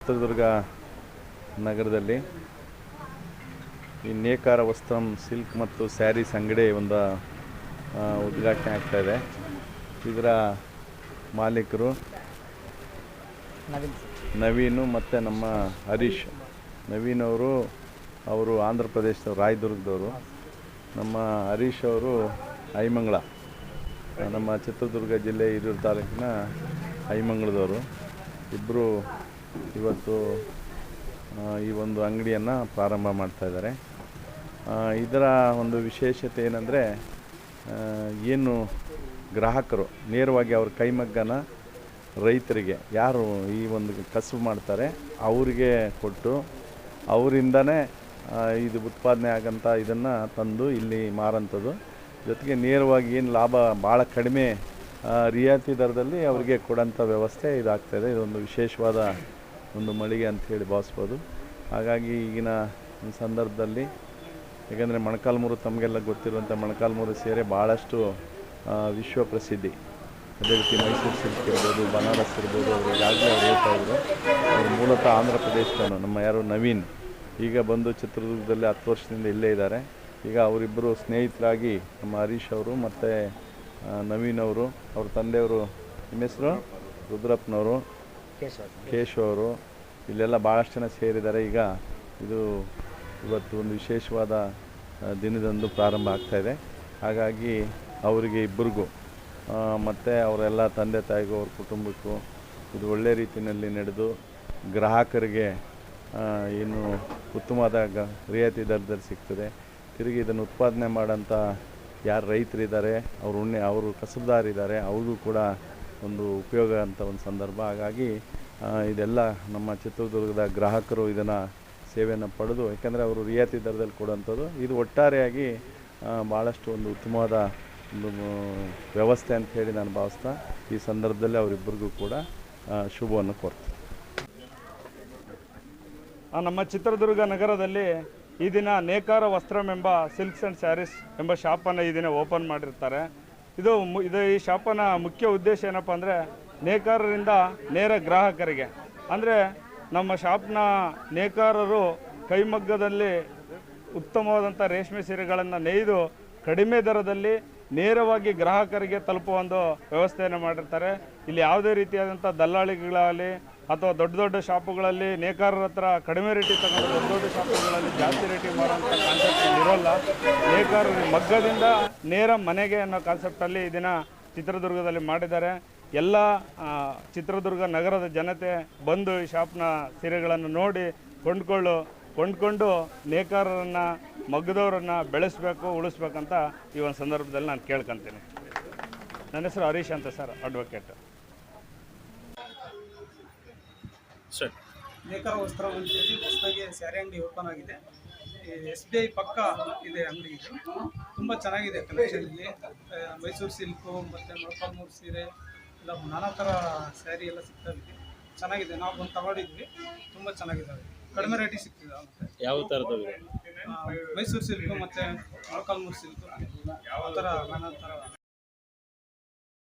ಚಿತ್ರದುರ್ಗ ನಗರದಲ್ಲಿ ಈ ನೇಕಾರ ವಸ್ತ್ರಂ ಸಿಲ್ಕ್ ಮತ್ತು ಸ್ಯಾರೀಸ್ ಅಂಗಡಿ ಒಂದು ಉದ್ಘಾಟನೆ ಆಗ್ತಾಯಿದೆ. ಇದರ ಮಾಲೀಕರು ನವೀನು ಮತ್ತು ನಮ್ಮ ಹರೀಶ್. ನವೀನ್ ಅವರು ಆಂಧ್ರ ಪ್ರದೇಶದವರು, ರಾಯದುರ್ಗದವರು. ನಮ್ಮ ಹರೀಶ್ ಅವರು ಐಮಂಗಳ, ನಮ್ಮ ಚಿತ್ರದುರ್ಗ ಜಿಲ್ಲೆ ಹಿರಿಯೂರು ತಾಲೂಕಿನ ಐಮಂಗಳದವರು. ಇಬ್ಬರು ಇವತ್ತು ಈ ಒಂದು ಅಂಗಡಿಯನ್ನು ಪ್ರಾರಂಭ ಮಾಡ್ತಾಯಿದ್ದಾರೆ. ಇದರ ಒಂದು ವಿಶೇಷತೆ ಏನಂದರೆ, ಏನು ಗ್ರಾಹಕರು ನೇರವಾಗಿ ಅವ್ರ ಕೈಮಗ್ಗನ ರೈತರಿಗೆ ಯಾರು ಈ ಒಂದು ಕಸುಬು ಮಾಡ್ತಾರೆ ಅವರಿಗೆ ಕೊಟ್ಟು ಅವರಿಂದನೇ ಇದು ಉತ್ಪಾದನೆ ಆಗೋಂಥ ಇದನ್ನು ತಂದು ಇಲ್ಲಿ ಮಾರೋಂಥದ್ದು. ಜೊತೆಗೆ ನೇರವಾಗಿ ಏನು ಲಾಭ ಭಾಳ ಕಡಿಮೆ ರಿಯಾಯಿತಿ ದರದಲ್ಲಿ ಅವರಿಗೆ ಕೊಡೋಂಥ ವ್ಯವಸ್ಥೆ ಇದಾಗ್ತಾಯಿದೆ. ಇದೊಂದು ವಿಶೇಷವಾದ ಒಂದು ಮಳಿಗೆ ಅಂಥೇಳಿ ಭಾವಿಸ್ಬೋದು. ಹಾಗಾಗಿ ಈಗಿನ ಸಂದರ್ಭದಲ್ಲಿ, ಏಕೆಂದರೆ ಮೊಣಕಾಲ್ಮೂರು ತಮಗೆಲ್ಲ ಗೊತ್ತಿರುವಂಥ ಮೊಣಕಾಲ್ಮೂರು ಸೀರೆ ಭಾಳಷ್ಟು ವಿಶ್ವ ಪ್ರಸಿದ್ಧಿ. ಅದೇ ರೀತಿ ಮೈಸೂರು ಸಿಲ್ಕ್ ಇರ್ಬೋದು, ಬನಾರಸ್ ಇರ್ಬೋದು. ಅವರು ಈಗಾಗಲೇ ಅವ್ರು ಹೇಳ್ತಾಯಿದ್ರು, ಅವರು ಮೂಲತಃ ಆಂಧ್ರ ಪ್ರದೇಶದವನು. ನಮ್ಮ ಯಾರು ನವೀನ್ ಈಗ ಬಂದು ಚಿತ್ರದುರ್ಗದಲ್ಲಿ 10 ವರ್ಷದಿಂದ ಇಲ್ಲೇ ಇದ್ದಾರೆ. ಈಗ ಅವರಿಬ್ಬರು ಸ್ನೇಹಿತರಾಗಿ ನಮ್ಮ ಹರೀಶ್ ಅವರು ಮತ್ತು ನವೀನ್ ಅವರು, ಅವ್ರ ತಂದೆಯವರು, ನಿಮ್ಮ ಹೆಸರು ರುದ್ರಪ್ಪನವರು, ಕೇಶವ್ ಅವರು, ಇಲ್ಲೆಲ್ಲ ಭಾಳಷ್ಟು ಜನ ಸೇರಿದ್ದಾರೆ. ಈಗ ಇವತ್ತು ಒಂದು ವಿಶೇಷವಾದ ದಿನದಂದು ಪ್ರಾರಂಭ ಆಗ್ತಾಯಿದೆ. ಹಾಗಾಗಿ ಅವರಿಗೆ ಇಬ್ಬರಿಗೂ ಮತ್ತು ಅವರೆಲ್ಲ ತಂದೆ ತಾಯಿಗೂ ಅವ್ರ ಕುಟುಂಬಕ್ಕೂ ಇದು ಒಳ್ಳೆಯ ರೀತಿಯಲ್ಲಿ ನಡೆದು ಗ್ರಾಹಕರಿಗೆ ಏನು ಉತ್ತಮವಾದ ರಿಯಾಯಿತಿ ದರದಲ್ಲಿ ಸಿಗ್ತದೆ. ತಿರುಗಿ ಇದನ್ನು ಉತ್ಪಾದನೆ ಮಾಡೋಂಥ ಯಾರು ರೈತರಿದ್ದಾರೆ, ಅವರು ಕಸುಬುದಾರಿದ್ದಾರೆ, ಅವ್ರಿಗೂ ಕೂಡ ಒಂದು ಉಪಯೋಗ ಅಂತ ಒಂದು ಸಂದರ್ಭ. ಹಾಗಾಗಿ ಇದೆಲ್ಲ ನಮ್ಮ ಚಿತ್ರದುರ್ಗದ ಗ್ರಾಹಕರು ಇದನ್ನು ಸೇವೆಯನ್ನು ಪಡೆದು, ಯಾಕೆಂದರೆ ಅವರು ರಿಯಾಯಿತಿ ದರದಲ್ಲಿ ಕೊಡುವಂಥದ್ದು. ಇದು ಒಟ್ಟಾರೆಯಾಗಿ ಭಾಳಷ್ಟು ಒಂದು ಉತ್ತಮವಾದ ಒಂದು ವ್ಯವಸ್ಥೆ ಅಂತ ಹೇಳಿ ನಾನು ಭಾವಿಸ್ತಾ ಈ ಸಂದರ್ಭದಲ್ಲಿ ಅವರಿಬ್ಬರಿಗೂ ಕೂಡ ಶುಭವನ್ನು ಕೋರ್ತೀನಿ. ನಮ್ಮ ಚಿತ್ರದುರ್ಗ ನಗರದಲ್ಲಿ ಈ ದಿನ ನೇಕಾರ ವಸ್ತ್ರಂ ಎಂಬ ಸಿಲ್ಕ್ಸ್ ಆ್ಯಂಡ್ ಸ್ಯಾರೀಸ್ ಎಂಬ ಶಾಪನ್ನು ಈ ದಿನ ಓಪನ್ ಮಾಡಿರ್ತಾರೆ. ಈ ಶಾಪನ ಮುಖ್ಯ ಉದ್ದೇಶ ಏನಪ್ಪ ಅಂದರೆ, ನೇಕಾರರಿಂದ ನೇರ ಗ್ರಾಹಕರಿಗೆ. ಅಂದರೆ ನಮ್ಮ ಶಾಪ್ನ ನೇಕಾರರು ಕೈಮಗ್ಗದಲ್ಲಿ ಉತ್ತಮವಾದಂಥ ರೇಷ್ಮೆ ಸೀರೆಗಳನ್ನು ನೇಯ್ದು ಕಡಿಮೆ ದರದಲ್ಲಿ ನೇರವಾಗಿ ಗ್ರಾಹಕರಿಗೆ ತಲುಪುವ ಒಂದು ವ್ಯವಸ್ಥೆಯನ್ನು ಮಾಡಿರ್ತಾರೆ. ಇಲ್ಲಿ ಯಾವುದೇ ರೀತಿಯಾದಂಥ ದಲ್ಲಾಳಿಗಳಾಗಲಿ ಅಥವಾ ದೊಡ್ಡ ದೊಡ್ಡ ಶಾಪುಗಳಲ್ಲಿ ನೇಕಾರರ ಹತ್ರ ಕಡಿಮೆ ರೇಟಿಗೆ ತಗೊಂಡು ದೊಡ್ಡ ಶಾಪುಗಳಲ್ಲಿ ಜಾಸ್ತಿ ರೇಟಿಗೆ ಮಾರುವಂಥ ಕಾನ್ಸೆಪ್ಟ್ ಇರೋಲ್ಲ. ನೇಕಾರರು ಮಗ್ಗದಿಂದ ನೇರ ಮನೆಗೆ ಅನ್ನೋ ಕಾನ್ಸೆಪ್ಟಲ್ಲಿ ಈ ದಿನ ಚಿತ್ರದುರ್ಗದಲ್ಲಿ ಮಾಡಿದ್ದಾರೆ. ಎಲ್ಲ ಚಿತ್ರದುರ್ಗ ನಗರದ ಜನತೆ ಬಂದು ಈ ಶಾಪ್ನ ಸೀರೆಗಳನ್ನು ನೋಡಿ ಕೊಂಡ್ಕೊಂಡು ನೇಕಾರರನ್ನು, ಮಗ್ಗದವರನ್ನು ಬೆಳೆಸಬೇಕು, ಉಳಿಸ್ಬೇಕಂತ ಈ ಒಂದು ಸಂದರ್ಭದಲ್ಲಿ ನಾನು ಕೇಳ್ಕೊತೀನಿ. ನನ್ನ ಹೆಸರು ಹರೀಶ್ ಅಂತ ಸರ್, ಅಡ್ವೊಕೇಟ್. ನೇಕಾರ ವಸ್ತ್ರ ಅಂತೇಳಿ ಹೊಸದಾಗಿ ಸ್ಯಾರಿ ಅಂಗಡಿ ಓಪನ್ ಆಗಿದೆ. SBI ಪಕ್ಕ ಇದೆ ಅಂಗಡಿ. ಇದು ತುಂಬ ಚೆನ್ನಾಗಿದೆ ಕಲೆಕ್ಷನ್. ಇಲ್ಲಿ ಮೈಸೂರು ಸಿಲ್ಕು ಮತ್ತು ಮೊಳಕಾಲ್ಮೂರು ಸೀರೆ ಎಲ್ಲ ನಾನಾ ಥರ ಸ್ಯಾರಿ ಎಲ್ಲ ಸಿಗ್ತಾಯಿದೆ. ಚೆನ್ನಾಗಿದೆ. ನಾವು ಬಂದು ತಗೊಂಡಿದ್ವಿ, ತುಂಬ ಚೆನ್ನಾಗಿದ್ದಾವೆ. ಕಡಿಮೆ ರೇಟಿಗೆ ಸಿಗ್ತಿದೆ. ಯಾವ ಥರದ್ದು? ಮೈಸೂರು ಸಿಲ್ಕು ಮತ್ತು ಮೊಳಕಾಲ್ಮೂರು ಸಿಲ್ಕು ಆ ಥರ ನಾನಾ ಥರ